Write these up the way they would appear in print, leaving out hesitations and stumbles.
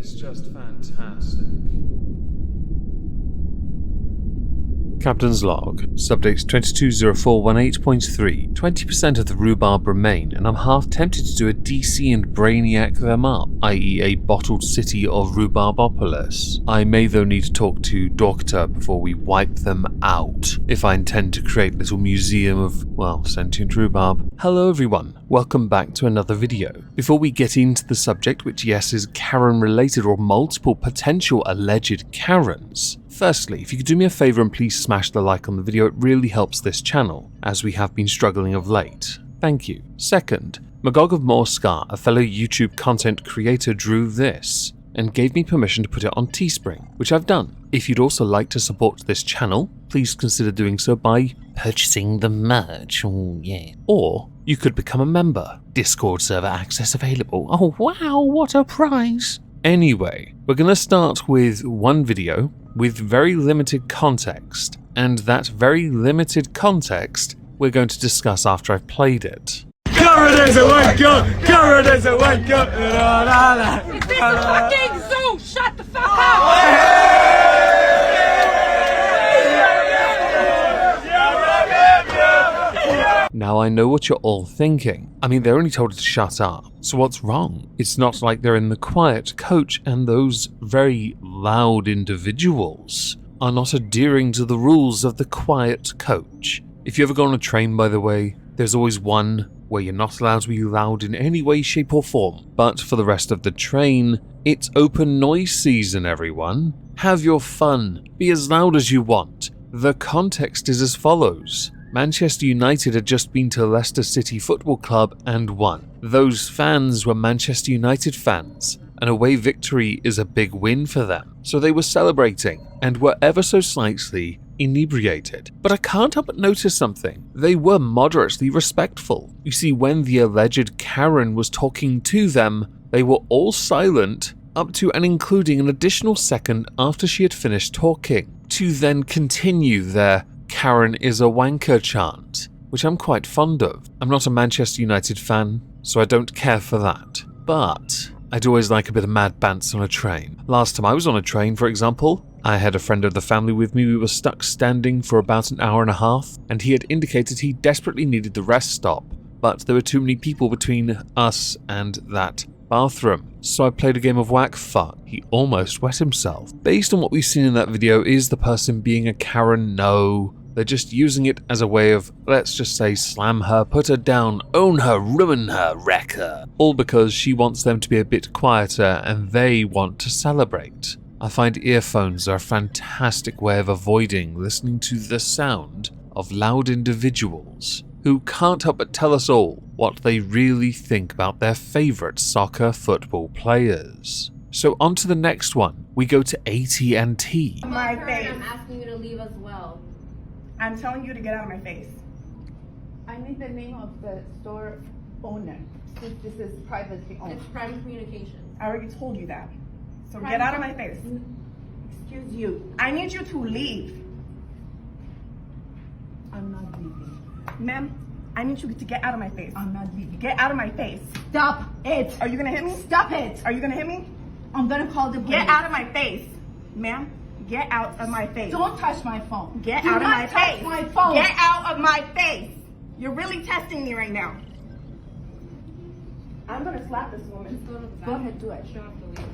is just fantastic. Captain's log, subject 220418.3. 20% of the rhubarb remain, and I'm half tempted to do a DC and brainiac them up, i.e. a bottled city of Rhubarbopolis. I may though need to talk to Doctor before we wipe them out, if I intend to create a little museum of, well, sentient rhubarb. Hello everyone, welcome back to another video. Before we get into the subject, which yes is Karen related or multiple potential alleged Karens, firstly, if you could do me a favour and please smash the like on the video, it really helps this channel, as we have been struggling of late. Thank you. Second, Magog of Morscar, a fellow YouTube content creator, drew this, and gave me permission to put it on Teespring, which I've done. If you'd also like to support this channel, please consider doing so by purchasing the merch, oh yeah. Or you could become a member. Discord server access available. Oh wow, what a prize! Anyway, we're going to start with one video with very limited context, and that very limited context we're going to discuss after I've played it. Karen is a wanker! Karen is a wanker! It's this fucking zoo! Shut the fuck up! Now I know what you're all thinking. I mean, they're only told to shut up, so what's wrong? It's not like they're in the quiet coach and those very loud individuals are not adhering to the rules of the quiet coach. If you ever go on a train, by the way, there's always one where you're not allowed to be loud in any way, shape or form. But for the rest of the train, it's open noise season, everyone. Have your fun. Be as loud as you want. The context is as follows. Manchester United had just been to Leicester City Football Club and won. Those fans were Manchester United fans. An away victory is a big win for them. So they were celebrating and were ever so slightly inebriated. But I can't help but notice something. They were moderately respectful. You see, when the alleged Karen was talking to them, they were all silent up to and including an additional second after she had finished talking, to then continue their Karen is a wanker chant, which I'm quite fond of. I'm not a Manchester United fan, so I don't care for that. But I'd always like a bit of mad bants on a train. Last time I was on a train, for example, I had a friend of the family with me. We were stuck standing for about an hour and a half, and he had indicated he desperately needed the rest stop, but there were too many people between us and that bathroom. So I played a game of whack fuck. He almost wet himself. Based on what we've seen in that video, is the person being a Karen? No. They're just using it as a way of, let's just say, slam her, put her down, own her, ruin her, wreck her. All because she wants them to be a bit quieter and they want to celebrate. I find earphones are a fantastic way of avoiding listening to the sound of loud individuals who can't help but tell us all what they really think about their favourite soccer football players. So on to the next one. We go to AT&T. My face. I'm asking you to leave as well. I'm telling you to get out of my face. I need the name of the store owner, since this is privately owned. It's private communications. I already told you that. So get out of my face. Excuse you. I need you to leave. I'm not leaving. Ma'am, I need you to get out of my face. I'm not leaving. Get out of my face. Stop it. Are you gonna hit me? Stop it. Are you gonna hit me? I'm gonna call the police. Get out of my face. Ma'am, get out of my face. Don't touch my phone. Get Do out of not my touch face. my phone. Get out of my face. You're really testing me right now. I'm gonna slap this woman. Go to the bathroom. Go ahead, do it. You don't have to leave.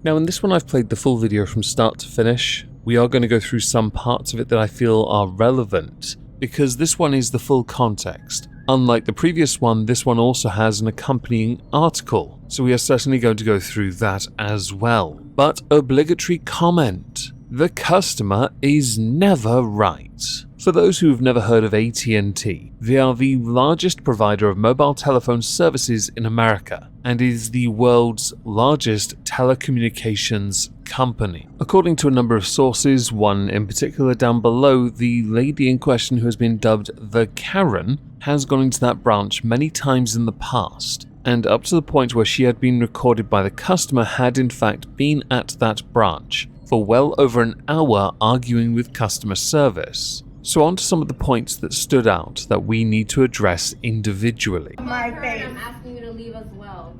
Now in this one I've played the full video from start to finish. We are going to go through some parts of it that I feel are relevant, because this one is the full context. Unlike the previous one, this one also has an accompanying article, so we are certainly going to go through that as well. But obligatory comment. The customer is never right. For those who have never heard of AT&T, they are the largest provider of mobile telephone services in America and is the world's largest telecommunications company. According to a number of sources, one in particular down below, the lady in question who has been dubbed the Karen has gone into that branch many times in the past, and up to the point where she had been recorded by the customer had in fact been at that branch for well over an hour arguing with customer service. So on to some of the points that stood out that we need to address individually. My face. I'm asking you to leave as well.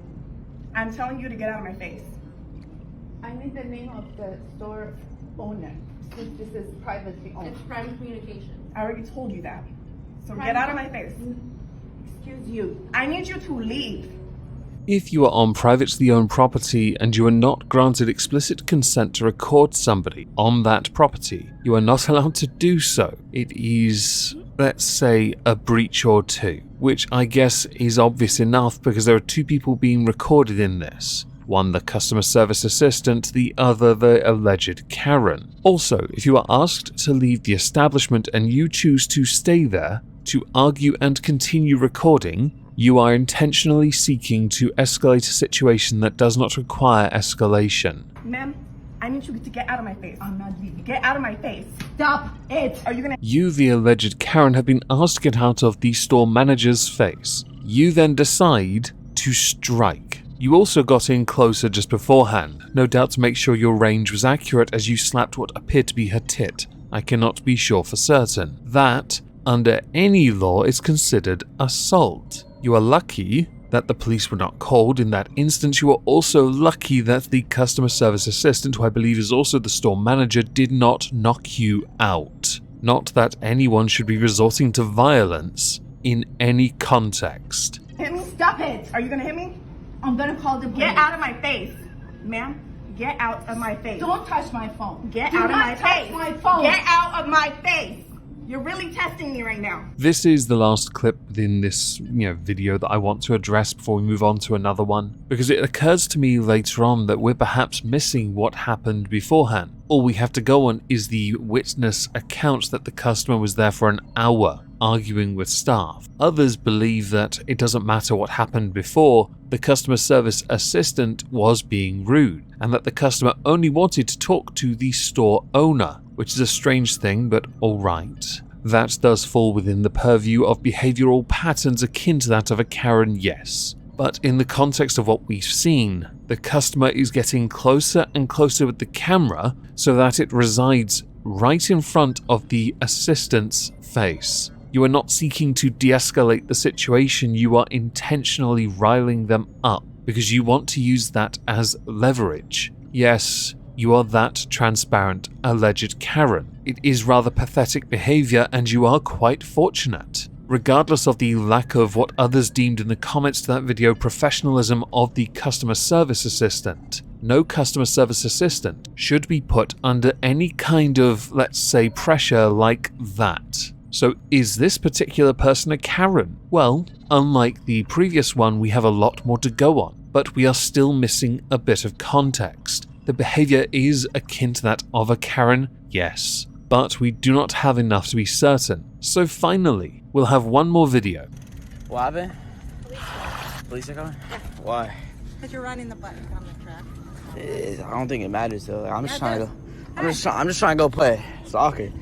I'm telling you to get out of my face. I need the name of the store owner, since this is privately owned. It's private communication. I already told you that. So get out of my face. Excuse you. I need you to leave. If you are on privately owned property and you are not granted explicit consent to record somebody on that property, you are not allowed to do so. It is, let's say, a breach or two, which I guess is obvious enough because there are two people being recorded in this. One the customer service assistant, the other the alleged Karen. Also, if you are asked to leave the establishment and you choose to stay there to argue and continue recording, you are intentionally seeking to escalate a situation that does not require escalation. Ma'am, I need you to get out of my face. I'm not leaving. Get out of my face. Stop it. Are you gonna... You, the alleged Karen, have been asked to get out of the store manager's face. You then decide to strike. You also got in closer just beforehand, no doubt to make sure your range was accurate as you slapped what appeared to be her tit. I cannot be sure for certain. That, under any law, is considered assault. You are lucky that the police were not called in that instance. You are also lucky that the customer service assistant, who I believe is also the store manager, did not knock you out. Not that anyone should be resorting to violence in any context. Hit me? Stop it. Are you gonna hit me? I'm gonna call the police. Get out of my face. Ma'am, get out of my face. Don't touch my phone. Get Do out of not my touch face. my phone. Get out of my face. You're really testing me right now. This is the last clip within this, video that I want to address before we move on to another one, because it occurs to me later on that we're perhaps missing what happened beforehand. All we have to go on is the witness account that the customer was there for an hour arguing with staff. Others believe that it doesn't matter what happened before, the customer service assistant was being rude, and that the customer only wanted to talk to the store owner, which is a strange thing, but alright. That does fall within the purview of behavioral patterns akin to that of a Karen, yes. But in the context of what we've seen, the customer is getting closer and closer with the camera so that it resides right in front of the assistant's face. You are not seeking to de-escalate the situation, you are intentionally riling them up because you want to use that as leverage. Yes, you are that transparent, alleged Karen. It is rather pathetic behavior and you are quite fortunate. Regardless of the lack of what others deemed in the comments to that video professionalism of the customer service assistant, no customer service assistant should be put under any kind of, let's say, pressure like that. So is this particular person a Karen? Well, unlike the previous one, we have a lot more to go on, but we are still missing a bit of context. The behavior is akin to that of a Karen, yes, but we do not have enough to be certain. So finally, we'll have one more video. What happened? Police are coming? Why? Because you're riding the bike on the track. I don't think it matters though. Like, I'm just trying to go. I'm just trying to go play soccer.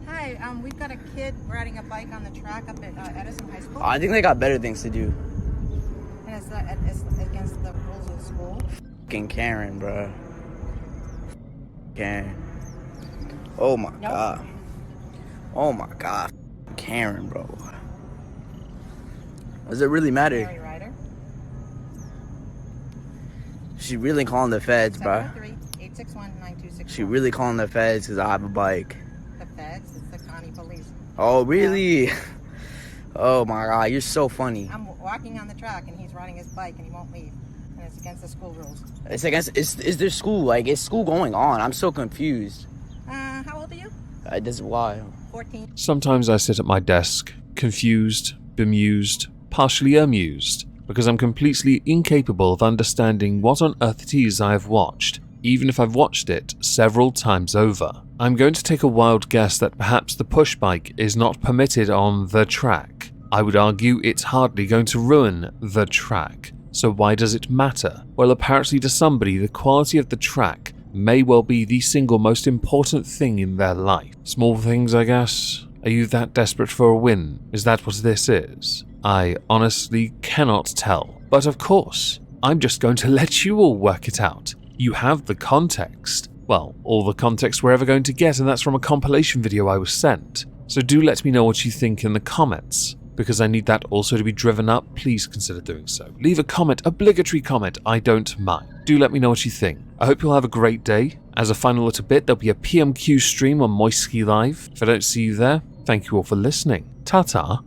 Hi, we've got a kid riding a bike on the track up at Edison High School. I think they got better things to do. And it's against the rules of the school. Fucking Karen, bro. Karen. Oh my god. Oh my god. Karen, bro. Does it really matter? Mary Ryder. She really calling the feds, bro. 703-861-9261. She really calling the feds because I have a bike. The feds, it's the county police. Oh, really? Yeah. Oh my god, you're so funny. I'm walking on the track and he's riding his bike and he won't leave. And it's against the school rules. It's against, is there school? Like, is school going on? I'm so confused. How old are you? This is why. 14. Sometimes I sit at my desk, confused, bemused, partially amused, because I'm completely incapable of understanding what on earth it is I have watched, even if I've watched it several times over. I'm going to take a wild guess that perhaps the push bike is not permitted on the track. I would argue it's hardly going to ruin the track. So why does it matter? Well, apparently to somebody, the quality of the track may well be the single most important thing in their life. Small things, I guess? Are you that desperate for a win? Is that what this is? I honestly cannot tell. But of course, I'm just going to let you all work it out. You have the context. well, all the context we're ever going to get, and that's from a compilation video I was sent. So do let me know what you think in the comments. Because I need that also to be driven up, please consider doing so. Leave a comment, obligatory comment, I don't mind. Do let me know what you think. I hope you'll have a great day. As a final little bit, there'll be a PMQ stream on Moisky Live. If I don't see you there, thank you all for listening. Ta-ta.